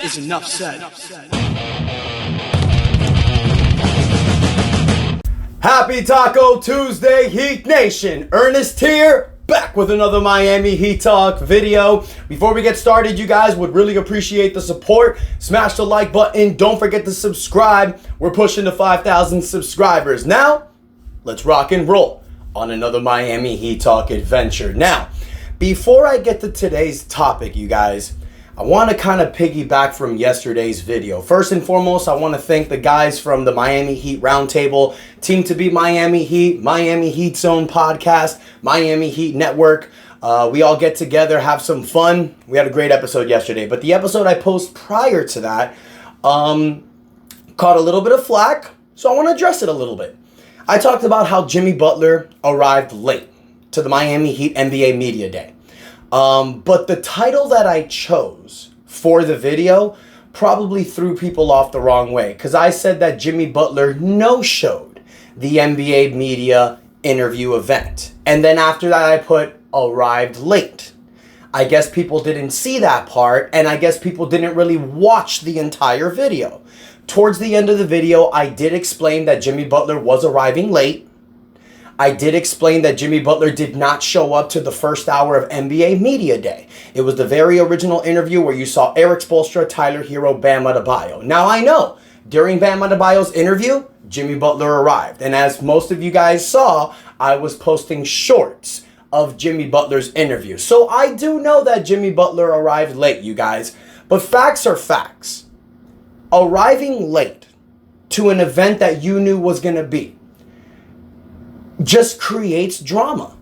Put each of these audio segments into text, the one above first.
is enough said. Happy Taco Tuesday, Heat Nation. Ernest here, back with another Miami Heat Talk video. Before we get started, you guys would really appreciate the support. Smash the like button. Don't forget to subscribe. We're pushing to 5,000 subscribers. Now, let's rock and roll on another Miami Heat Talk adventure. Now, before I get to today's topic, you guys, I want to kind of piggyback from yesterday's video. First and foremost, I want to thank the guys from the Miami Heat Roundtable, Team to Beat Miami Heat, Miami Heat Zone Podcast, Miami Heat Network. We all get together, have some fun. We had a great episode yesterday, but the episode I posted prior to that caught a little bit of flack, so I want to address it a little bit. I talked about how Jimmy Butler arrived late to the Miami Heat NBA Media Day. But the title that I chose for the video probably threw people off the wrong way, because I said that Jimmy Butler no-showed the NBA media interview event. And then after that I put arrived late. I guess people didn't see that part, and I guess people didn't really watch the entire video. Towards the end of the video, I did explain that Jimmy Butler was arriving late. I did explain that Jimmy Butler did not show up to the first hour of NBA Media Day. It was the very original interview where you saw Erik Spoelstra, Tyler Herro, Bam Adebayo. Now I know, during Bam Adebayo's interview, Jimmy Butler arrived. And as most of you guys saw, I was posting shorts of Jimmy Butler's interview. So I do know that Jimmy Butler arrived late, you guys. But facts are facts. Arriving late to an event that you knew was going to be just creates drama.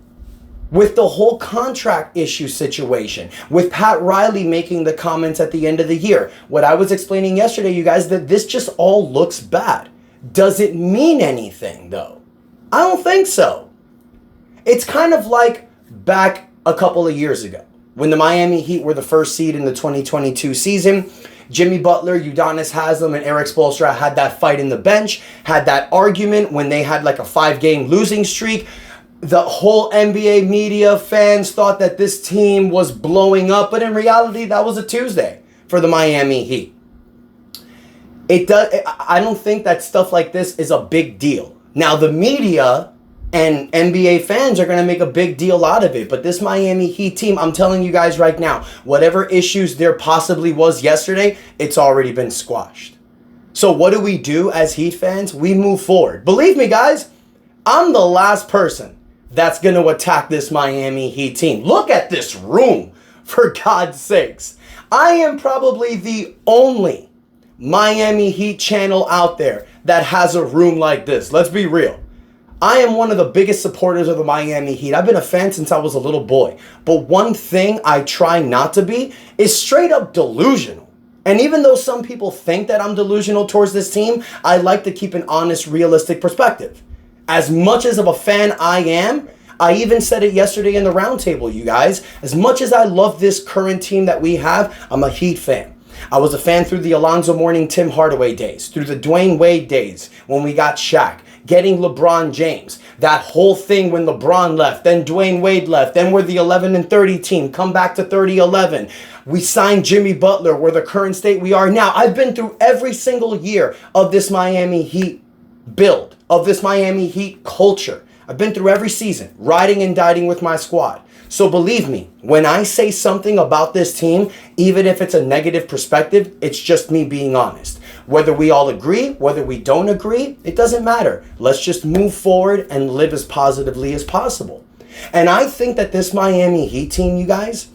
With the whole contract issue situation, with Pat Riley making the comments at the end of the year. What I was explaining yesterday, you guys, that this just all looks bad. Does it mean anything, though? I don't think so. It's kind of like back a couple of years ago, when the Miami Heat were the first seed in the 2022 season. Jimmy Butler, Udonis Haslem, and Erik Spoelstra had that fight in the bench, had that argument when they had like a 5-game losing streak. The whole NBA media fans thought that this team was blowing up, but in reality, that was a Tuesday for the Miami Heat. I don't think that stuff like this is a big deal. Now, the media and NBA fans are going to make a big deal out of it. But this Miami Heat team, I'm telling you guys right now, whatever issues there possibly was yesterday, it's already been squashed. So what do we do as Heat fans? We move forward. Believe me, guys, I'm the last person that's going to attack this Miami Heat team. Look at this room, for God's sakes. I am probably the only Miami Heat channel out there that has a room like this. Let's be real. I am one of the biggest supporters of the Miami Heat. I've been a fan since I was a little boy. But one thing I try not to be is straight up delusional. And even though some people think that I'm delusional towards this team, I like to keep an honest, realistic perspective. As much as of a fan I am, I even said it yesterday in the roundtable, you guys. As much as I love this current team that we have, I'm a Heat fan. I was a fan through the Alonzo Mourning, Tim Hardaway days, through the Dwayne Wade days when we got Shaq, getting LeBron James, that whole thing when LeBron left, then Dwayne Wade left, then we're the 11-30 team, come back to 30-11. We signed Jimmy Butler, we're the current state we are now. I've been through every single year of this Miami Heat build, of this Miami Heat culture. I've been through every season, riding and dining with my squad. So believe me, when I say something about this team, even if it's a negative perspective, it's just me being honest. Whether we all agree, whether we don't agree, it doesn't matter. Let's just move forward and live as positively as possible. And I think that this Miami Heat team, you guys,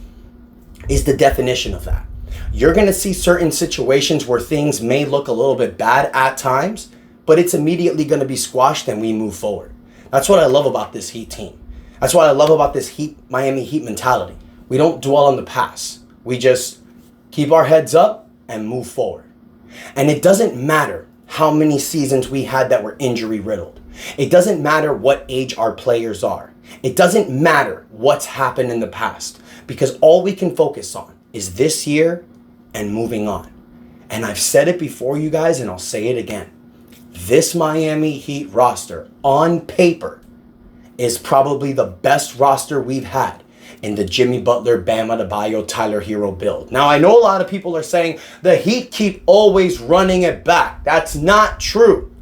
is the definition of that. You're going to see certain situations where things may look a little bit bad at times, but it's immediately going to be squashed and we move forward. That's what I love about this Heat team. That's what I love about this Miami Heat mentality. We don't dwell on the past. We just keep our heads up and move forward. And it doesn't matter how many seasons we had that were injury riddled. It doesn't matter what age our players are. It doesn't matter what's happened in the past, because all we can focus on is this year and moving on. And I've said it before, you guys, and I'll say it again. This Miami Heat roster, on paper, is probably the best roster we've had in the Jimmy Butler, Bam Adebayo, Tyler Herro build. Now, I know a lot of people are saying the Heat keep always running it back. That's not true.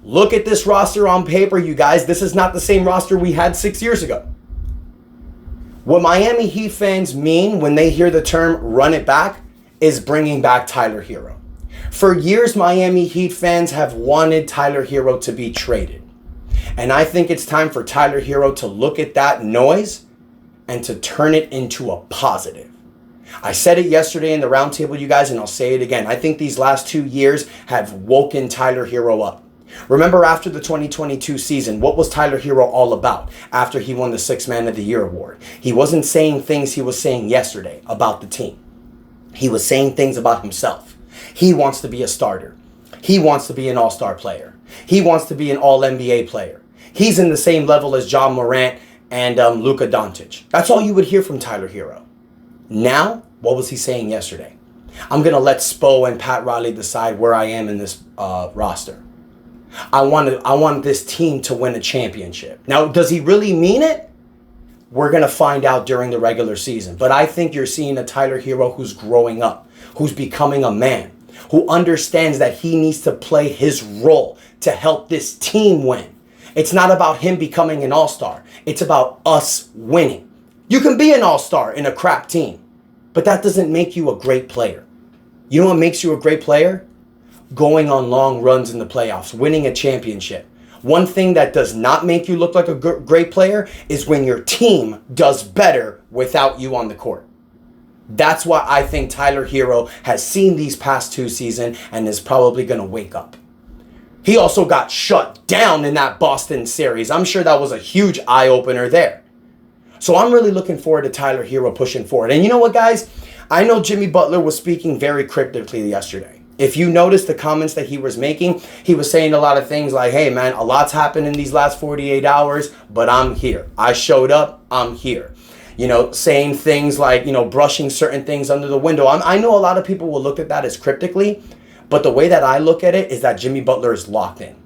Look at this roster on paper, you guys. This is not the same roster we had 6 years ago. What Miami Heat fans mean when they hear the term run it back is bringing back Tyler Herro. For years, Miami Heat fans have wanted Tyler Herro to be traded. And I think it's time for Tyler Herro to look at that noise and to turn it into a positive. I said it yesterday in the roundtable, you guys, and I'll say it again. I think these last 2 years have woken Tyler Herro up. Remember, after the 2022 season, what was Tyler Herro all about after he won the Sixth Man of the Year award? He wasn't saying things he was saying yesterday about the team. He was saying things about himself. He wants to be a starter. He wants to be an all-star player. He wants to be an all-NBA player. He's in the same level as John Morant and Luka Doncic. That's all you would hear from Tyler Herro. Now, what was he saying yesterday? I'm going to let Spo and Pat Riley decide where I am in this roster. I want this team to win a championship. Now, does he really mean it? We're going to find out during the regular season. But I think you're seeing a Tyler Herro who's growing up, who's becoming a man, who understands that he needs to play his role to help this team win. It's not about him becoming an all-star. It's about us winning. You can be an all-star in a crap team, but that doesn't make you a great player. You know what makes you a great player? Going on long runs in the playoffs, winning a championship. One thing that does not make you look like a great player is when your team does better without you on the court. That's why I think Tyler Herro has seen these past 2 seasons and is probably going to wake up. He also got shut down in that Boston series. I'm sure that was a huge eye-opener there. So I'm really looking forward to Tyler Herro pushing forward. And you know what, guys? I know Jimmy Butler was speaking very cryptically yesterday. If you notice the comments that he was making, he was saying a lot of things like, hey, man, a lot's happened in these last 48 hours, but I'm here. I showed up. I'm here. You know, saying things like, you know, brushing certain things under the window. I know a lot of people will look at that as cryptically, but the way that I look at it is that Jimmy Butler is locked in.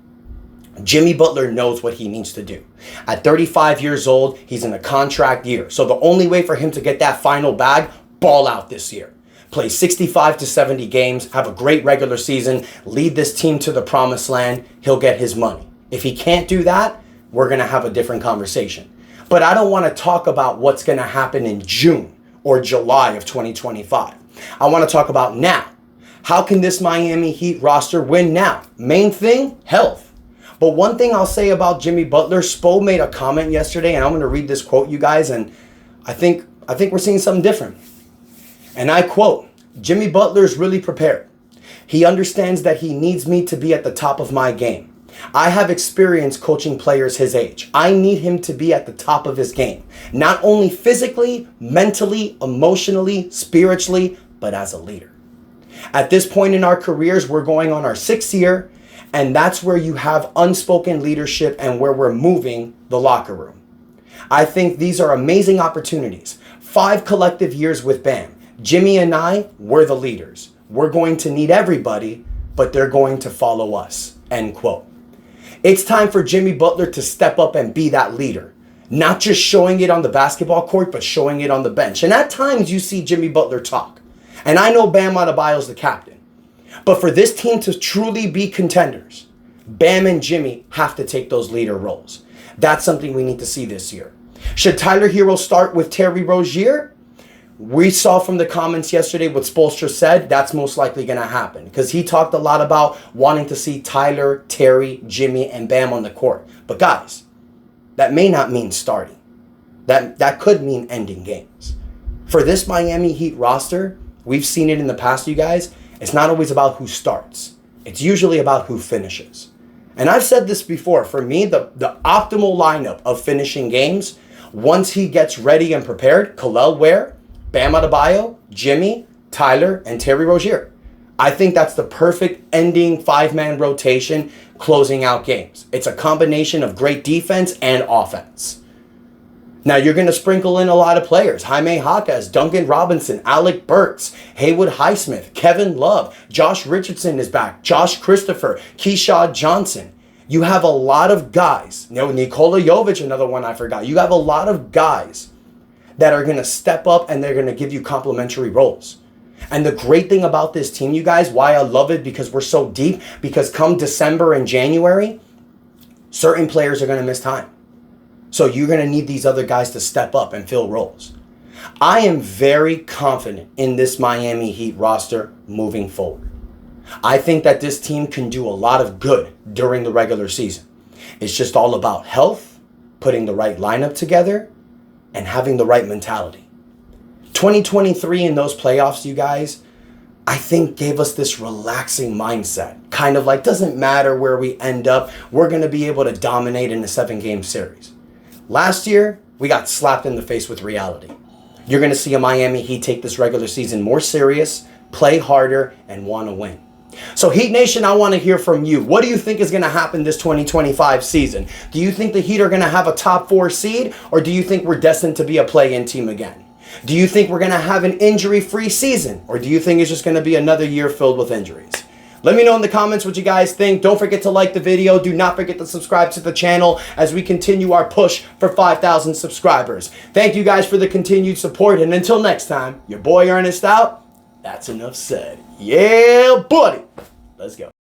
Jimmy Butler knows what he needs to do. At 35 years old, he's in a contract year. So the only way for him to get that final bag, ball out this year. Play 65 to 70 games, have a great regular season, lead this team to the promised land, he'll get his money. If he can't do that, we're going to have a different conversation. But I don't want to talk about what's going to happen in June or July of 2025. I want to talk about now. How can this Miami Heat roster win now? Main thing, health. But one thing I'll say about Jimmy Butler, Spo made a comment yesterday, and I'm going to read this quote, you guys, and I think we're seeing something different. And I quote, Jimmy Butler is really prepared. He understands that he needs me to be at the top of my game. I have experience coaching players his age. I need him to be at the top of his game. Not only physically, mentally, emotionally, spiritually, but as a leader. At this point in our careers, we're going on our 6th year, and that's where you have unspoken leadership and where we're moving the locker room. I think these are amazing opportunities. 5 collective years with Bam. Jimmy and I, we're the leaders. We're going to need everybody, but they're going to follow us. End quote. It's time for Jimmy Butler to step up and be that leader. Not just showing it on the basketball court, but showing it on the bench. And at times you see Jimmy Butler talk. And I know Bam Adebayo's the captain. But for this team to truly be contenders, Bam and Jimmy have to take those leader roles. That's something we need to see this year. Should Tyler Herro start with Terry Rozier? We saw from the comments yesterday what Spoelstra said. That's most likely going to happen because he talked a lot about wanting to see Tyler, Terry, Jimmy, and Bam on the court. But guys, that may not mean starting. That could mean ending games. For this Miami Heat roster, we've seen it in the past, you guys. It's not always about who starts. It's usually about who finishes. And I've said this before. For me, the optimal lineup of finishing games, once he gets ready and prepared, Kel'el Ware, Bam Adebayo, Jimmy, Tyler, and Terry Rozier. I think that's the perfect ending 5-man rotation closing out games. It's a combination of great defense and offense. Now you're going to sprinkle in a lot of players. Jaime Jaquez, Duncan Robinson, Alec Burks, Haywood Highsmith, Kevin Love, Josh Richardson is back, Josh Christopher, Keyshawn Johnson. You have a lot of guys. Nikola Jovic, another one I forgot. You have a lot of guys that are going to step up and they're going to give you complementary roles. And the great thing about this team, you guys, why I love it, because we're so deep, because come December and January, certain players are going to miss time. So you're going to need these other guys to step up and fill roles. I am very confident in this Miami Heat roster moving forward. I think that this team can do a lot of good during the regular season. It's just all about health, putting the right lineup together, and having the right mentality. 2023 in those playoffs, you guys, I think gave us this relaxing mindset. Kind of like, doesn't matter where we end up, we're going to be able to dominate in a 7-game series. Last year, we got slapped in the face with reality. You're going to see a Miami Heat take this regular season more serious, play harder, and want to win. So Heat Nation, I want to hear from you. What do you think is going to happen this 2025 season? Do you think the Heat are going to have a top 4 seed, or do you think we're destined to be a play-in team again? Do you think we're going to have an injury-free season, or do you think it's just going to be another year filled with injuries? Let me know in the comments what you guys think. Don't forget to like the video. Do not forget to subscribe to the channel as we continue our push for 5,000 subscribers. Thank you guys for the continued support, and until next time, your boy Ernest out. That's enough said. Yeah, buddy. Let's go.